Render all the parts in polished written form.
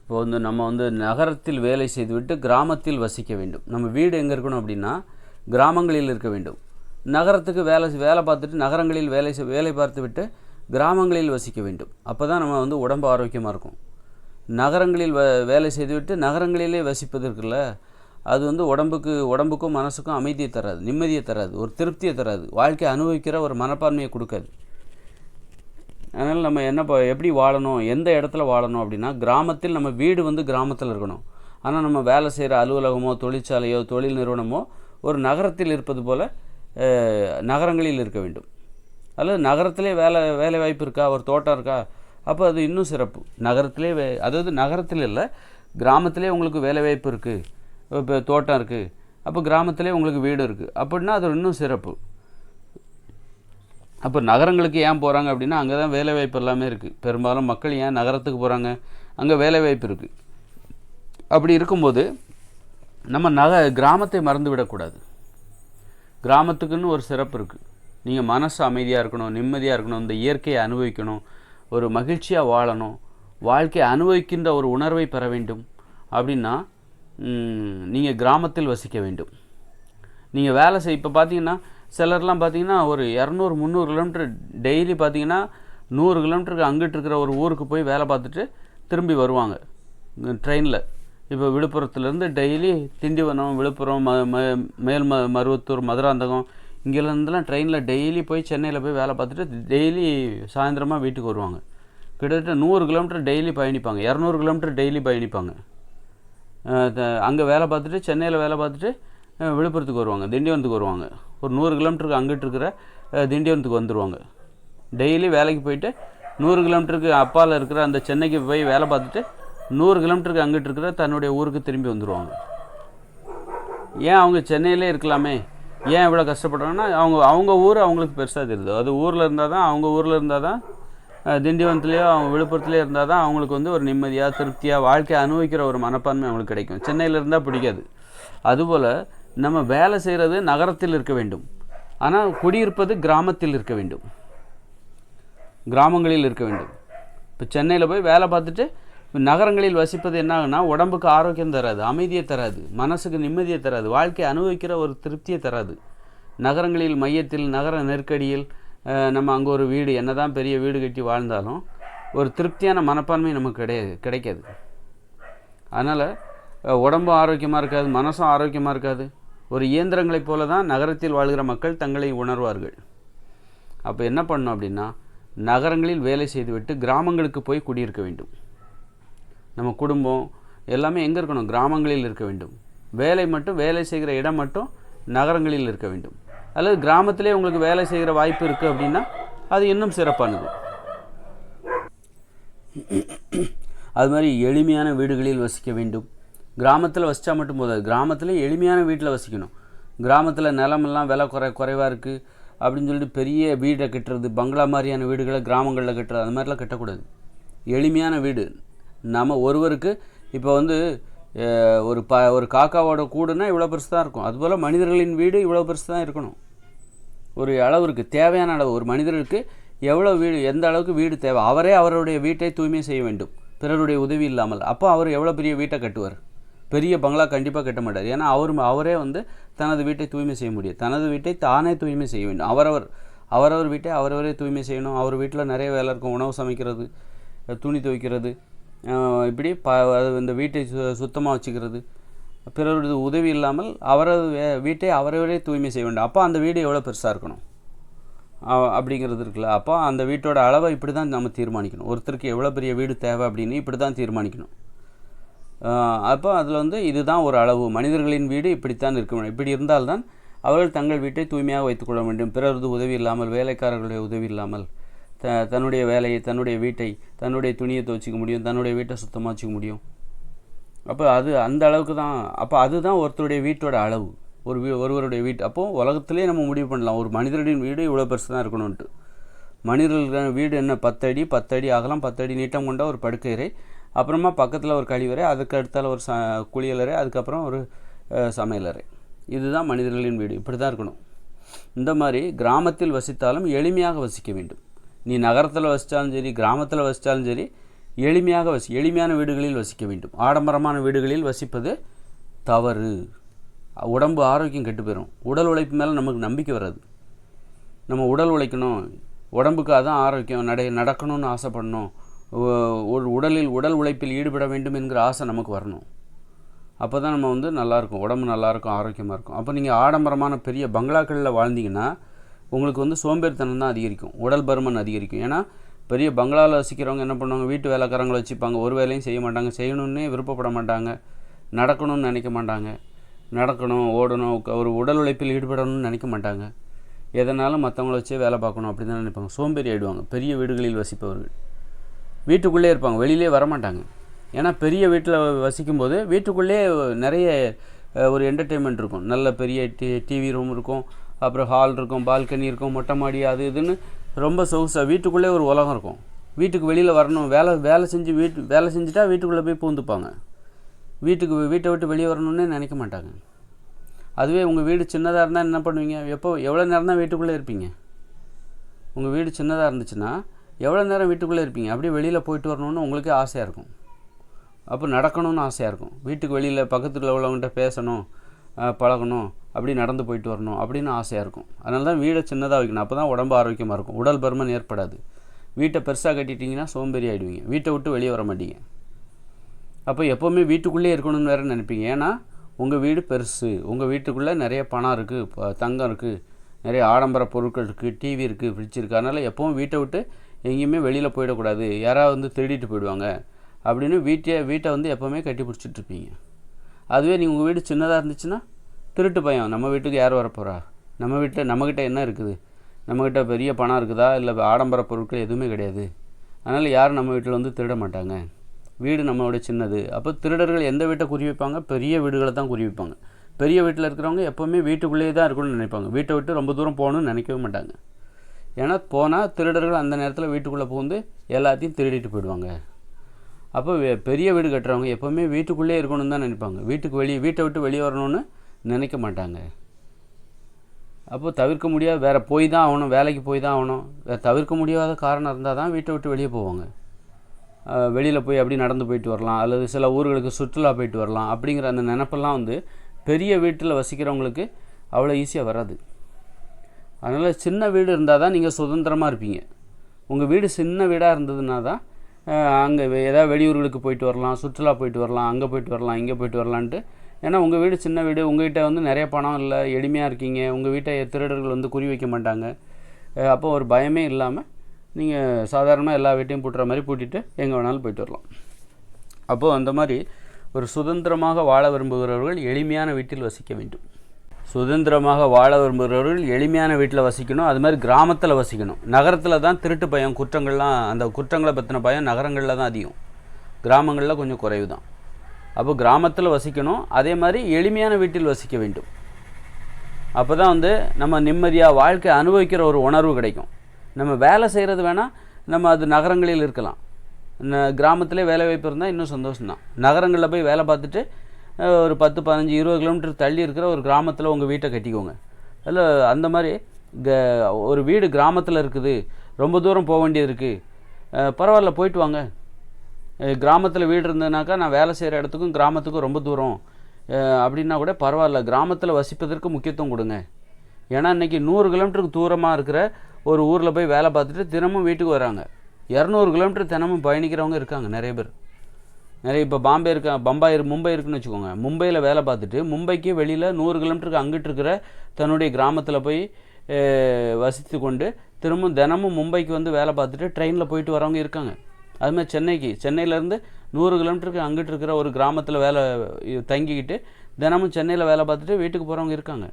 இப்போ வந்து நம்ம வந்து நகரத்தில் வேலை செய்துவிட்டு கிராமத்தில் வசிக்க வேண்டும். நம்ம வீடு எங்கே இருக்கணும் அப்படின்னா கிராமங்களில் இருக்க வேண்டும். நகரத்துக்கு வேலை பார்த்துட்டு நகரங்களில் வேலை பார்த்து விட்டு கிராமங்களில் வசிக்க வேண்டும். அப்போ தான் நம்ம வந்து உடம்பு ஆரோக்கியமாக இருக்கும். நகரங்களில் வேலை செய்துவிட்டு நகரங்களிலே வசிப்பது இருக்குல்ல, அது வந்து உடம்புக்கும் மனசுக்கும் அமைதியை தராது, நிம்மதியை தராது, ஒரு திருப்தியை தராது, வாழ்க்கையை அனுபவிக்கிற ஒரு மனப்பான்மையை கொடுக்காது. அதனால் நம்ம எப்படி வாழணும், எந்த இடத்துல வாழணும் அப்படின்னா கிராமத்தில் நம்ம வீடு வந்து கிராமத்தில் இருக்கணும். ஆனால் நம்ம வேலை செய்கிற அலுவலகமோ தொழிற்சாலையோ தொழில் நிறுவனமோ ஒரு நகரத்தில் இருப்பது போல் நகரங்களில் இருக்க வேண்டும். அல்லது நகரத்திலே வேலை வாய்ப்பு இருக்கா, ஒரு தோட்டம் இருக்கா, அப்போ அது இன்னும் சிறப்பு. நகரத்திலே அதாவது நகரத்தில் இல்லை, கிராமத்திலே உங்களுக்கு வேலை வாய்ப்பு இருக்குது, இப்போ தோட்டம் இருக்குது, அப்போ கிராமத்திலே உங்களுக்கு வீடு இருக்குது அப்படின்னா அது இன்னும் சிறப்பு. அப்போ நகரங்களுக்கு ஏன் போகிறாங்க அப்படின்னா அங்கே தான் வேலைவாய்ப்பு எல்லாமே இருக்குது. பெரும்பாலும் மக்கள் ஏன் நகரத்துக்கு போகிறாங்க, அங்கே வேலைவாய்ப்பு இருக்குது. அப்படி இருக்கும்போது நம்ம கிராமத்தை மறந்து விடக்கூடாது. கிராமத்துக்குன்னு ஒரு சிறப்பு இருக்குது. நீங்கள் மனசு அமைதியாக இருக்கணும், நிம்மதியாக இருக்கணும், இந்த இயற்கையை அனுபவிக்கணும், ஒரு மகிழ்ச்சியாக வாழணும், வாழ்க்கையை அனுபவிக்கின்ற ஒரு உணர்வை பெற வேண்டும் அப்படின்னா நீங்கள் கிராமத்தில் வசிக்க வேண்டும். நீங்கள் வேலை இப்போ பார்த்தீங்கன்னா சிலர்லாம் பார்த்தீங்கன்னா ஒரு 200-300 கிலோமீட்டர் டெய்லி பார்த்தீங்கன்னா 100 கிலோமீட்டருக்கு அங்கிட்டு இருக்கிற ஒரு ஊருக்கு போய் வேலை பார்த்துட்டு திரும்பி வருவாங்க ட்ரெயினில். இப்போ விழுப்புரத்துலேருந்து டெய்லி திண்டிவனம், விழுப்புரம், மருவத்தூர், மதுராந்தகம் இங்கேருந்துலாம் ட்ரெயினில் டெய்லி போய் சென்னையில் போய் வேலை பார்த்துட்டு டெய்லி சாயந்தரமாக வீட்டுக்கு வருவாங்க. கிட்டத்தட்ட 100 கிலோமீட்டர் டெய்லி பயணிப்பாங்க, 200 கிலோமீட்டர் டெய்லி பயணிப்பாங்க. அங்கே வேலை பார்த்துட்டு சென்னையில் வேலை பார்த்துட்டு விழுப்புரத்துக்கு வருவாங்க, திண்டிவனத்துக்கு வருவாங்க. ஒரு 100 கிலோமீட்டருக்கு அங்கிட்டு இருக்கிற திண்டிவனத்துக்கு வந்துடுவாங்க. டெய்லி வேலைக்கு போயிட்டு 100 கிலோமீட்டருக்கு அப்பால் இருக்கிற அந்த சென்னைக்கு போய் வேலை பார்த்துட்டு 100 கிலோமீட்டருக்கு அங்கிட்டு இருக்கிற தன்னுடைய ஊருக்கு திரும்பி வந்துடுவாங்க. ஏன் அவங்க சென்னையிலே இருக்கலாமே, ஏன் இவ்வளோ கஷ்டப்படுறாங்கன்னா அவங்க ஊர் அவங்களுக்கு பெருசாக தெரியுது. அது ஊரில் இருந்தால் தான், அவங்க ஊரில் இருந்தால் தான், திண்டிவனத்துலேயோ அவங்க விழுப்புரத்துலேயோ இருந்தால் தான் அவங்களுக்கு வந்து ஒரு நிம்மதியாக திருப்தியாக வாழ்க்கையை அனுபவிக்கிற ஒரு மனப்பான்மை அவங்களுக்கு கிடைக்கும். சென்னையில் இருந்தால் பிடிக்காது. அதுபோல் நம்ம வேலை செய்கிறது நகரத்தில் இருக்க வேண்டும், ஆனால் குடியிருப்பது கிராமத்தில் இருக்க வேண்டும், கிராமங்களில் இருக்க வேண்டும். இப்போ சென்னையில் போய் வேலை பார்த்துட்டு நகரங்களில் வசிப்பது என்ன ஆகுனா உடம்புக்கு ஆரோக்கியம் தராது, அமைதியை தராது, மனசுக்கு நிம்மதியை தராது, வாழ்க்கையை அனுபவிக்கிற ஒரு திருப்தியை தராது. நகரங்களில் மையத்தில் நகர நெருக்கடியில் நம்ம அங்கே ஒரு வீடு என்ன தான் பெரிய வீடு கட்டி வாழ்ந்தாலும் ஒரு திருப்தியான மனப்பான்மை நமக்கு கிடைக்காது. அதனால் உடம்பும் ஆரோக்கியமாக இருக்காது, மனசும் ஆரோக்கியமாக இருக்காது. ஒரு இயந்திரங்களைப் போல தான் நகரத்தில் வாழ்கிற மக்கள் தங்களை உணர்வார்கள். அப்போ என்ன பண்ணணும் அப்படின்னா நகரங்களில் வேலை செய்துவிட்டு கிராமங்களுக்கு போய் குடியிருக்க வேண்டும். நம்ம குடும்பம் எல்லாமே எங்கே இருக்கணும், கிராமங்களில் இருக்க வேண்டும். வேலை செய்கிற இடம் மட்டும் நகரங்களில் இருக்க வேண்டும். அல்லது கிராமத்திலே உங்களுக்கு வேலை செய்கிற வாய்ப்பு இருக்குது அப்படின்னா அது இன்னும் சிறப்பானது. அது மாதிரி எளிமையான வீடுகளில் வசிக்க வேண்டும். கிராமத்தில் வசித்தா மட்டும் போதாது, கிராமத்தில் எளிமையான வீட்டில் வசிக்கணும். கிராமத்தில் நிலமெல்லாம் விலை குறைவாக இருக்குது அப்படின்னு சொல்லிட்டு பெரிய வீடை கட்டுறது, பங்களா மாதிரியான வீடுகளை கிராமங்களில் கட்டுறது, அது மாதிரிலாம் கட்டக்கூடாது. எளிமையான வீடு. நம்ம ஒருவருக்கு இப்போ வந்து ஒரு காக்காவோட கூடுனா இவ்வளோ பெருசு தான் இருக்கும். அதுபோல் மனிதர்களின் வீடு இவ்வளோ பெருசு தான் இருக்கணும். ஒரு அளவு இருக்குது, தேவையான அளவு. ஒரு மனிதருக்கு எவ்வளோ வீடு, எந்த அளவுக்கு வீடு தேவை, அவரே அவருடைய வீட்டை தூய்மை செய்ய வேண்டும் பிறருடைய உதவி இல்லாமல். அப்போ அவர் எவ்வளோ பெரிய வீட்டை கட்டுவார்? பெரிய பங்களா கண்டிப்பாக கட்ட மாட்டார். ஏன்னா அவரே வந்து தனது வீட்டை தூய்மை செய்ய முடியும். தனது வீட்டை தானே தூய்மை செய்ய வேண்டும். அவரவர் வீட்டை அவரவரே தூய்மை செய்யணும். அவர் வீட்டில் நிறைய வேலை இருக்கும், உணவு சமைக்கிறது, துணி துவைக்கிறது, இப்படி இந்த வீட்டை சுத்தமாக வச்சுக்கிறது, பிறருடைய உதவி இல்லாமல் அவரது வீட்டை அவரவரே தூய்மை செய்ய வேண்டும். அப்போ அந்த வீடு எவ்வளோ பெருசாக இருக்கணும் அப்படிங்கிறது இருக்குல்ல. அப்போ அந்த வீட்டோட அளவை இப்படி தான் நம்ம தீர்மானிக்கணும். ஒருத்தருக்கு எவ்வளோ பெரிய வீடு தேவை அப்படின்னு இப்படி தான் தீர்மானிக்கணும். அப்போ அதில் வந்து இதுதான் ஒரு அளவு. மனிதர்களின் வீடு இப்படித்தான் இருக்க வேண்டும். இப்படி இருந்தால்தான் அவர்கள் தங்கள் வீட்டை தூய்மையாக வைத்துக்கொள்ள வேண்டும். பிறரது உதவி இல்லாமல், வேலைக்காரர்களுடைய உதவி இல்லாமல் தன்னுடைய வேலையை, தன்னுடைய வீட்டை, தன்னுடைய துணியை துவைச்சிக்க முடியும், தன்னுடைய வீட்டை சுத்தமாக வச்சுக்க முடியும். அப்போ அது அந்த அளவுக்கு தான். அப்போ அதுதான் ஒருத்தருடைய வீட்டோட அளவு, ஒருவருடைய வீட்டு. அப்போது உலகத்திலே நம்ம முடிவு பண்ணலாம் ஒரு மனிதரின் வீடு இவ்வளோ பெருசு தான் இருக்கணும்ன்ட்டு. மனிதர்கள் வீடு என்ன 10 அடி அகலம், 10 அடி நீட்டம் கொண்ட ஒரு படுக்கையறை, அப்புறமா பக்கத்தில் ஒரு கழிவறை, அதுக்கு அடுத்தால் ஒரு குளியலறை, அதுக்கப்புறம் ஒரு சமையலறை. இதுதான் மனிதர்களின் வீடு. இப்படி தான் இருக்கணும். இந்த மாதிரி கிராமத்தில் வசித்தாலும் எளிமையாக வசிக்க வேண்டும். நீ நகரத்தில் வசித்தாலும் சரி, கிராமத்தில் வசித்தாலும் சரி, எளிமையான வீடுகளில் வசிக்க வேண்டும். ஆடம்பரமான வீடுகளில் வசிப்பது தவறு. உடம்பு ஆரோக்கியம் கெட்டு போயிடும். உடல் உழைப்பு மேலே நமக்கு நம்பிக்கை வராது. நம்ம உடல் உழைக்கணும், உடம்புக்கு அதான் ஆரோக்கியம், நடக்கணும்னு ஆசைப்படணும், ஒரு உடல் உழைப்பில் ஈடுபட வேண்டும் என்கிற ஆசை நமக்கு வரணும். அப்போ தான் நம்ம நல்லாயிருக்கும், உடம்பு நல்லாயிருக்கும், ஆரோக்கியமாக இருக்கும். அப்போ நீங்கள் ஆடம்பரமான பெரிய பங்களாக்களில் வாழ்ந்தீங்கன்னா உங்களுக்கு சோம்பேறித்தனம் தான் அதிகரிக்கும், உடல் பருமன் அதிகரிக்கும். ஏன்னா பெரிய பங்களாவில் வசிக்கிறவங்க என்ன பண்ணுவாங்க, வீட்டு வேலைக்காரங்களை வச்சுப்பாங்க, ஒரு வேலையும் செய்ய மாட்டாங்க, செய்யணுன்னே விருப்பப்பட மாட்டாங்க, நடக்கணும்னு நினைக்க மாட்டாங்க, நடக்கணும், ஓடணும், ஒரு உடல் உழைப்பில் ஈடுபடணும்னு நினைக்க மாட்டாங்க. எதனாலும் மற்றவங்கள வச்சே வேலை பார்க்கணும் அப்படி தான் நினைப்பாங்க. சோம்பேறி ஆகிடுவாங்க பெரிய வீடுகளில் வசிப்பவர்கள். வீட்டுக்குள்ளே இருப்பாங்க, வெளியிலே வரமாட்டாங்க. ஏன்னா பெரிய வீட்டில் வசிக்கும்போது வீட்டுக்குள்ளே நிறைய ஒரு என்டர்டெயின்மெண்ட் இருக்கும். நல்ல பெரிய டிவி ரூம் இருக்கும், அப்புறம் ஹால் இருக்கும், பால்கனி இருக்கும், மொட்டை மாடி, அது இதுன்னு ரொம்ப சொகுசாக வீட்டுக்குள்ளே ஒரு உலகம் இருக்கும். வீட்டுக்கு வெளியில் வரணும், வேலை செஞ்சுட்டா வீட்டுக்குள்ளே போய் பூந்துப்பாங்க. வீட்டை விட்டு வெளியே வரணுன்னே நினைக்க மாட்டாங்க. அதுவே உங்கள் வீடு சின்னதாக இருந்தால் என்ன பண்ணுவீங்க, எவ்வளோ நேரம் தான் வீட்டுக்குள்ளே இருப்பீங்க? உங்கள் வீடு சின்னதாக இருந்துச்சுன்னா எவ்வளோ நேரம் வீட்டுக்குள்ளே இருப்பீங்க? அப்படியே வெளியில் போயிட்டு வரணுன்னு உங்களுக்கே ஆசையாக இருக்கும். அப்போ நடக்கணும்னு ஆசையாக இருக்கும். வீட்டுக்கு வெளியில் பக்கத்தில் உள்ளவங்கள்ட்ட பேசணும், பழகணும், அப்படி நடந்து போயிட்டு வரணும் அப்படின்னு ஆசையாக இருக்கும். அதனால தான் வீடை சின்னதாக வைக்கணும். அப்போ தான் உடம்பு ஆரோக்கியமாக இருக்கும், உடல் பருமன் ஏற்படாது. வீட்டை பெருசாக கட்டிட்டிங்கன்னா சோம்பேறி ஆகிடுவீங்க, வீட்டை விட்டு வெளியே வர மாட்டீங்க. அப்போ எப்போவுமே வீட்டுக்குள்ளே இருக்கணும்னு வேறு நினைப்பீங்க. ஏன்னா உங்கள் வீடு பெருசு, உங்கள் வீட்டுக்குள்ளே நிறைய பணம் இருக்குது, தங்கம் இருக்குது, நிறைய ஆடம்பர பொருட்கள் இருக்குது, டிவி இருக்குது, ஃப்ரிட்ஜ் இருக்குது. அதனால் எப்போவும் வீட்டை விட்டு எங்கேயுமே வெளியில் போயிடக்கூடாது, யாராவது திருடிட்டு போயிடுவாங்க அப்படின்னு வீட்டை எப்போவுமே கட்டி பிடிச்சிட்ருப்பீங்க. அதுவே நீங்கள் உங்கள் வீடு சின்னதாக இருந்துச்சுன்னா திருட்டு பயம், நம்ம வீட்டுக்கு யார் வரப்போகிறா, நம்மக்கிட்ட என்ன இருக்குது, நம்மக்கிட்ட பெரிய பணம் இருக்குதா, இல்லை ஆடம்பர பொருட்கள் எதுவுமே கிடையாது, அதனால் யாரும் நம்ம வீட்டில் திருட மாட்டாங்க, வீடு நம்மளோட சின்னது. அப்போ திருடர்கள் எந்த வீட்டை குறி வைப்பாங்க, பெரிய வீடுகளை தான் குறி வைப்பாங்க. பெரிய வீட்டில் இருக்கிறவங்க எப்போவுமே வீட்டுக்குள்ளேயே தான் இருக்கணும்னு நினைப்பாங்க, வீட்டை விட்டு ரொம்ப தூரம் போகணும்னு நினைக்கவே மாட்டாங்க. ஏன்னா போனால் திருடர்கள் அந்த நேரத்தில் வீட்டுக்குள்ளே புகுந்து எல்லாத்தையும் திருடிட்டு போயிடுவாங்க. அப்போ பெரிய வீடு கட்டுறவங்க எப்போவுமே வீட்டுக்குள்ளே இருக்கணும்னு தான் நினைப்பாங்க, வீட்டை விட்டு வெளியே வரணும்னு நினைக்க மாட்டாங்க. அப்போ தவிர்க்க முடியாது, வேறு போய் தான் ஆகணும், வேலைக்கு போய் தான் ஆகணும், தவிர்க்க முடியாத காரணம் இருந்தால் தான் வீட்டை விட்டு வெளியே போவாங்க. வெளியில் போய் அப்படி நடந்து போயிட்டு வரலாம், அல்லது சில ஊர்களுக்கு சுற்றுலா போயிட்டு வரலாம் அப்படிங்கிற அந்த நினப்பெல்லாம் பெரிய வீட்டில் வசிக்கிறவங்களுக்கு அவ்வளோ ஈஸியாக வராது. அதனால் சின்ன வீடு இருந்தால் தான் நீங்கள் சுதந்திரமாக இருப்பீங்க. உங்கள் வீடு சின்ன வீடாக இருந்ததுன்னா தான் அங்கே ஏதாவது வெளியூர்களுக்கு போயிட்டு வரலாம், சுற்றுலா போயிட்டு வரலாம், அங்கே போயிட்டு வரலாம், இங்கே போயிட்டு வரலான்ட்டு. ஏன்னா உங்கள் வீடு சின்ன வீடு, உங்கள்கிட்ட நிறைய பணம் இல்லை, எளிமையாக இருக்கீங்க, உங்கள் வீட்டை திருடர்கள் குறி வைக்க மாட்டாங்க. அப்போ ஒரு பயமே இல்லாமல் நீங்கள் சாதாரணமாக எல்லா வீட்டையும் பூட்டுற மாதிரி பூட்டிட்டு எங்கே வேணாலும் போயிட்டு வரலாம். அப்போது அந்த மாதிரி ஒரு சுதந்திரமாக வாழ விரும்புகிறவர்கள் எளிமையான வீட்டில் வசிக்க வேண்டும். சுதந்திரமாக வாழ விரும்புகிறவர்கள் எளிமையான வீட்டில் வசிக்கணும். அது மாதிரி கிராமத்தில் வசிக்கணும். நகரத்தில் தான் திருட்டு பயம், அந்த குற்றங்களை பற்றின பயம் நகரங்களில் தான் அதிகம், கிராமங்களில் கொஞ்சம் குறைவு தான். அப்போ கிராமத்தில் வசிக்கணும், அதே மாதிரி எளிமையான வீட்டில் வசிக்க வேண்டும். அப்போ தான் நம்ம நிம்மதியாக வாழ்க்கை அனுபவிக்கிற ஒரு உணர்வு கிடைக்கும். நம்ம வேலை செய்கிறது வேணால் நம்ம அது நகரங்களில் இருக்கலாம், கிராமத்திலே வேலை வாய்ப்பு இருந்தால் இன்னும் சந்தோஷம்தான். நகரங்களில் போய் வேலை பார்த்துட்டு ஒரு 10, 15, 20 கிலோமீட்டர் தள்ளி இருக்கிற ஒரு கிராமத்தில் உங்கள் வீட்டை கட்டிக்கோங்க. அதில் அந்த மாதிரி ஒரு வீடு கிராமத்தில் இருக்குது, ரொம்ப தூரம் போக வேண்டியது இருக்குது, பரவாயில்ல போயிட்டு வாங்க. கிராமத்தில் வீடு இருந்ததுனாக்கா நான் வேலை செய்கிற இடத்துக்கும் கிராமத்துக்கும் ரொம்ப தூரம் அப்படின்னா கூட பரவாயில்ல, கிராமத்தில் வசிப்பதற்கு முக்கியத்துவம் கொடுங்க. ஏன்னா இன்றைக்கி 100 கிலோமீட்டருக்கு தூரமாக இருக்கிற ஒரு ஊரில் போய் வேலை பார்த்துட்டு தினமும் வீட்டுக்கு வராங்க. 200 கிலோமீட்டர் தினமும் பயணிக்கிறவங்க இருக்காங்க நிறைய பேர். இப்போ மும்பை இருக்குன்னு வச்சுக்கோங்க. மும்பையில் வேலை பார்த்துட்டு மும்பைக்கு வெளியில் 100 கிலோமீட்டருக்கு அங்கிட்டு இருக்கிற தன்னுடைய கிராமத்தில் போய் வசித்து கொண்டு தினமும் மும்பைக்கு வேலை பார்த்துட்டு ட்ரெயினில் போயிட்டு வரவங்க இருக்காங்க. அதுமாதிரி சென்னையிலேருந்து 100 கிலோமீட்டருக்கு அங்கிட்டு இருக்கிற ஒரு கிராமத்தில் வேலை தங்கிக்கிட்டு தினமும் சென்னையில் வேலை பார்த்துட்டு வீட்டுக்கு போகிறவங்க இருக்காங்க.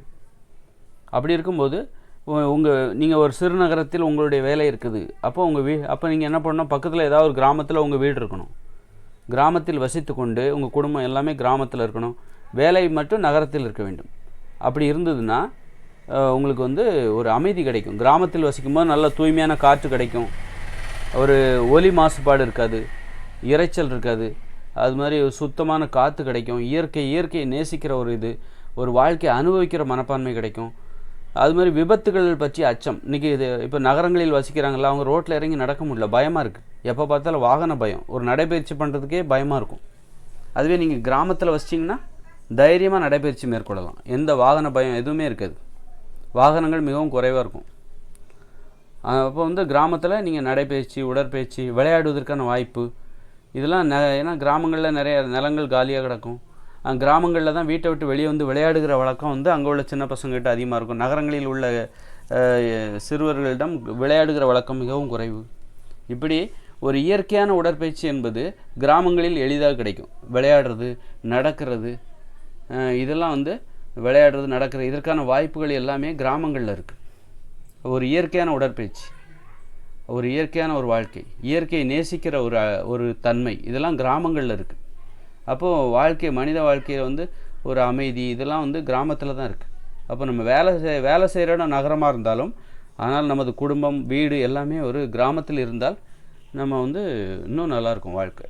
அப்படி இருக்கும்போது நீங்கள் ஒரு சிறுநகரத்தில் உங்களுடைய வேலை இருக்குது. அப்போ அப்போ நீங்கள் என்ன பண்ணணும், பக்கத்தில் ஏதாவது ஒரு கிராமத்தில் உங்கள் வீடு இருக்கணும். கிராமத்தில் வசித்து கொண்டு உங்கள் குடும்பம் எல்லாமே கிராமத்தில் இருக்கணும், வேலை மட்டும் நகரத்தில் இருக்க வேண்டும். அப்படி இருந்ததுன்னா உங்களுக்கு ஒரு அமைதி கிடைக்கும். கிராமத்தில் வசிக்கும்போது நல்ல தூய்மையான காற்று கிடைக்கும், ஒரு ஒலி மாசுபாடு இருக்காது, இரைச்சல் இருக்காது, அது மாதிரி சுத்தமான காற்று கிடைக்கும், இயற்கையை நேசிக்கிற ஒரு வாழ்க்கையை அனுபவிக்கிற மனப்பான்மை கிடைக்கும். அது மாதிரி விபத்துகள் பற்றி அச்சம். இன்றைக்கி இப்போ நகரங்களில் வசிக்கிறாங்களா, அவங்க ரோட்டில் இறங்கி நடக்க முடியல, பயமாக இருக்குது. எப்போ பார்த்தாலும் வாகன பயம், ஒரு நடைப்பயிற்சி பண்ணுறதுக்கே பயமாக இருக்கும். அதுவே நீங்கள் கிராமத்தில் வச்சிட்டிங்கன்னா தைரியமாக நடைப்பயிற்சி மேற்கொள்ளலாம். எந்த வாகன பயம் எதுவுமே இருக்காது, வாகனங்கள் மிகவும் குறைவாக இருக்கும். அப்போ வந்து கிராமத்தில் நீங்கள் நடைப்பயிற்சி, உடற்பயிற்சி, விளையாடுவதற்கான வாய்ப்பு இதெல்லாம் ஏன்னா கிராமங்களில் நிறைய நிலங்கள் காலியாக கிடக்கும். கிராமங்களில் தான் வீட்டை விட்டு வெளியே வந்து விளையாடுகிற வழக்கம் வந்து அங்கே உள்ள சின்ன பசங்கள்கிட்ட அதிகமாக இருக்கும். நகரங்களில் உள்ள சிறுவர்களிடம் விளையாடுகிற வழக்கம் மிகவும் குறைவு. இப்படி ஒரு இயற்கையான உடற்பயிற்சி என்பது கிராமங்களில் எளிதாக கிடைக்கும். விளையாடுறது, நடக்கிறது, இதெல்லாம் வந்து விளையாடுறது, நடக்கிறது, இதற்கான வாய்ப்புகள் எல்லாமே கிராமங்களில் இருக்குது. ஒரு இயற்கையான உடற்பயிற்சி, ஒரு இயற்கையான ஒரு வாழ்க்கை, இயற்கையை நேசிக்கிற ஒரு தன்மை, இதெல்லாம் கிராமங்களில் இருக்குது. அப்போது மனித வாழ்க்கையில் வந்து ஒரு அமைதி இதெல்லாம் வந்து கிராமத்தில் தான் இருக்குது. அப்போ நம்ம வேலை செய்கிற இடம் நகரமாக இருந்தாலும், ஆனால் நமது குடும்பம், வீடு எல்லாமே ஒரு கிராமத்தில் இருந்தால் நம்ம வந்து இன்னும் நல்லாயிருக்கும் வாழ்க்கை.